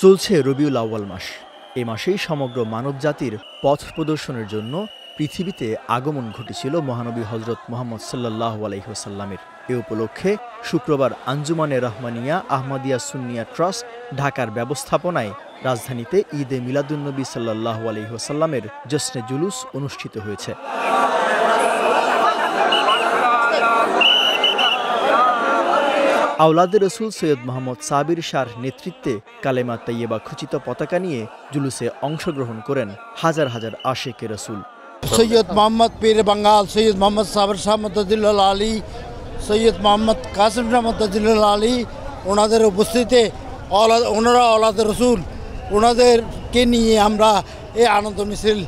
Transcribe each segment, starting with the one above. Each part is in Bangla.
চলছে রবিউল আউয়াল মাস। এই মাসেই সমগ্র মানবজাতির পথ প্রদর্শনের জন্য পৃথিবীতে আগমন ঘটেছিল মহানবী হজরত মুহাম্মদ সাল্লাল্লাহু আলাইহি ওয়াসাল্লামের। এ উপলক্ষে শুক্রবার আঞ্জুমানে রহমানিয়া আহমদিয়া সুন্নিয়া ট্রাস্ট ঢাকার ব্যবস্থাপনায় রাজধানীতে ঈদে মিলাদুন্নবী সাল্লাল্লাহু আলাইহি ওয়াসাল্লামের জশ্নে জুলুস অনুষ্ঠিত হয়েছে। আওলাদে রসুল সৈয়দ মোহাম্মদ সাবির শাহর নেতৃত্বে কালেমা তাইয়েবা খচিত পতাকা নিয়ে জুলুসে অংশগ্রহণ করেন হাজার হাজার আশেকে রসুল। সৈয়দ মোহাম্মদ পীর বাঙ্গাল, সৈয়দ মোহাম্মদ সাবির শাহ মুতাজিল্লাহ আলী, সৈয়দ মোহাম্মদ কাসিম শাহ মুতাজিল্লাহ আলী, ওনাদের উপস্থিতিতে ওনারা আওলাদে রসুল, ওনাদেরকে নিয়ে আমরা এই আনন্দ মিছিল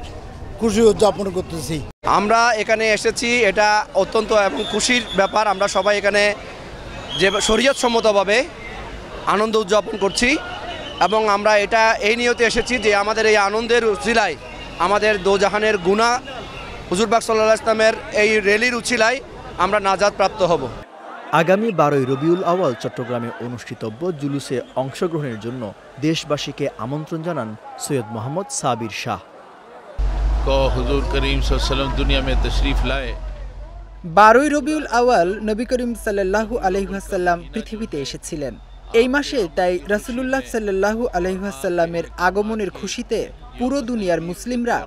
খুশি উদযাপন করতেছি। আমরা এখানে এসেছি, এটা অত্যন্ত এবং খুশির ব্যাপার। আমরা সবাই এখানে যে শরীয়তসম্মতভাবে আনন্দ উদযাপন করছি এবং আমরা এটা এই নিয়তে এসেছি যে আমাদের এই আনন্দের উছিলায় আমাদের দোজাহানের গুনাহ হুজুর পাক সাল্লাল্লাহু আলাইহি ওয়াসাল্লামের এই র্যালির উছিলায় আমরা নাজাত প্রাপ্ত হব। আগামী 12 রবিউল আউয়াল চট্টগ্রামে অনুষ্ঠিতব্য জুলুসে অংশগ্রহণের জন্য দেশবাসীকে আমন্ত্রণ জানান সৈয়দ মোহাম্মদ সাবির শাহ। হুজুর করিম সাল্লাল্লাহু আলাইহি ওয়াসাল্লাম দুনিয়া में तशरीफ लाए। 12 রবিউল আউয়াল নবী করিম সাল্লাল্লাহু আলাইহি ওয়াসাল্লাম পৃথিবীতে এসেছিলেন। এই মাসে তাই রাসূলুল্লাহ সাল্লাল্লাহু আলাইহি ওয়াসাল্লামের আগমনের খুশিতে পুরো দুনিয়ার মুসলিমরা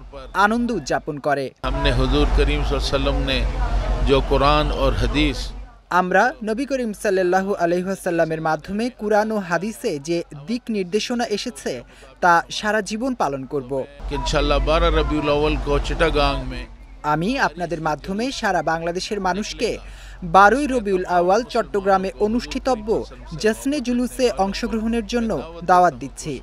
আনন্দ উদযাপন করে। हमने हुजूर करीम सल्लल्लाहु अलैहि वसल्लम ने जो कुरान और हदीस, আমরা নবী করিম সাল্লাল্লাহু আলাইহি ওয়াসাল্লামের মাধ্যমে কুরআন ও হাদিসে যে দিক নির্দেশনা এসেছে তা সারা জীবন পালন করব। ইনশাআল্লাহ 12 রবিউল আউয়াল को চিটাগাং में আমি আপনাদের মাধ্যমে সারা বাংলাদেশের মানুষকে 12 রবিউল আউয়াল চট্টগ্রামে অনুষ্ঠিতব্য জশ্নে জুলুসে অংশগ্রহণের জন্য দাওয়াত দিচ্ছি।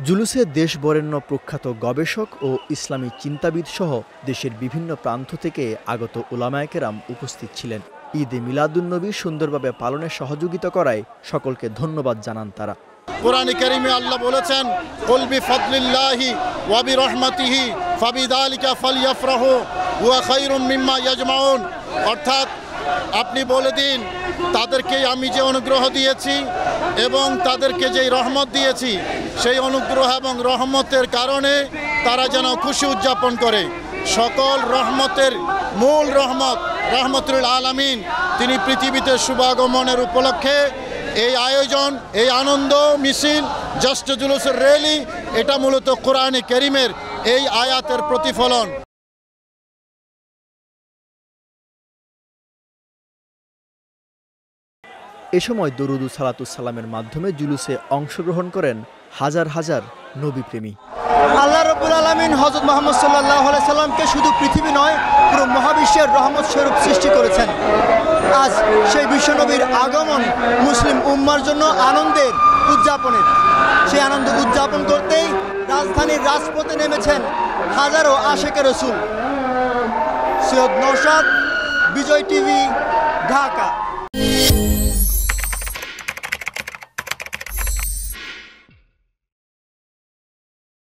জুলুসে দেশ বরেণ্য প্রখ্যাত গবেষক ও ইসলামী চিন্তাবিদ সহ দেশের বিভিন্ন প্রান্ত থেকে আগত উলামায়ে কেরাম উপস্থিত ছিলেন। ঈদে মিলাদুন্নবী সুন্দরভাবে পালনে সহযোগিতা করায় সকলকে ধন্যবাদ জানান তারা। কোরআনে কারিমে আল্লাহ বলেছেন, কুল বিফাদলিল্লাহি ওয়া বিরহমাতিহি ফাবিযালিকা ফালইফরাহু হুয়া খায়রুম মিম্মা ইয়াজমাউন। অর্থাৎ আপনি বলে দিন তাদেরকে আমি যে অনুগ্রহ দিয়েছি এবং তাদেরকে যে রহমত দিয়েছি সেই অনুগ্রহ এবং রহমতের কারণে তারা যেন খুশি উদযাপন করে। সকল রহমতের মূল রহমত রহমতুল আলামিন তিনি পৃথিবীতে শুভাগমনের উপলক্ষে এই আয়োজন, এই আনন্দ মিছিল, জশ্নে জুলুসের র্যালি, এটা মূলত কোরআনে কারিমের এই আয়াতের প্রতিফলন। এ সময় দরুদ ও সালাতুস সালামের মাধ্যমে জুলুসে অংশগ্রহণ করেন হাজার হাজার নবীপ্রেমী। আল্লাহ রাব্বুল আলামিন হযরত মুহাম্মদ সাল্লাল্লাহু আলাইহি সাল্লামকে শুধু পৃথিবী নয় পুরো মহাবিশ্বের রহমত স্বরূপ সৃষ্টি করেছেন। আজ সেই বিশ্বনবীর আগমন মুসলিম উম্মার জন্য আনন্দের উদযাপনের। সেই আনন্দ উদযাপন করতেই রাজধানীর রাজপথে নেমেছেন হাজারো আশেকে রসুল। সৈয়দ নওশাদ, বিজয় টিভি, ঢাকা।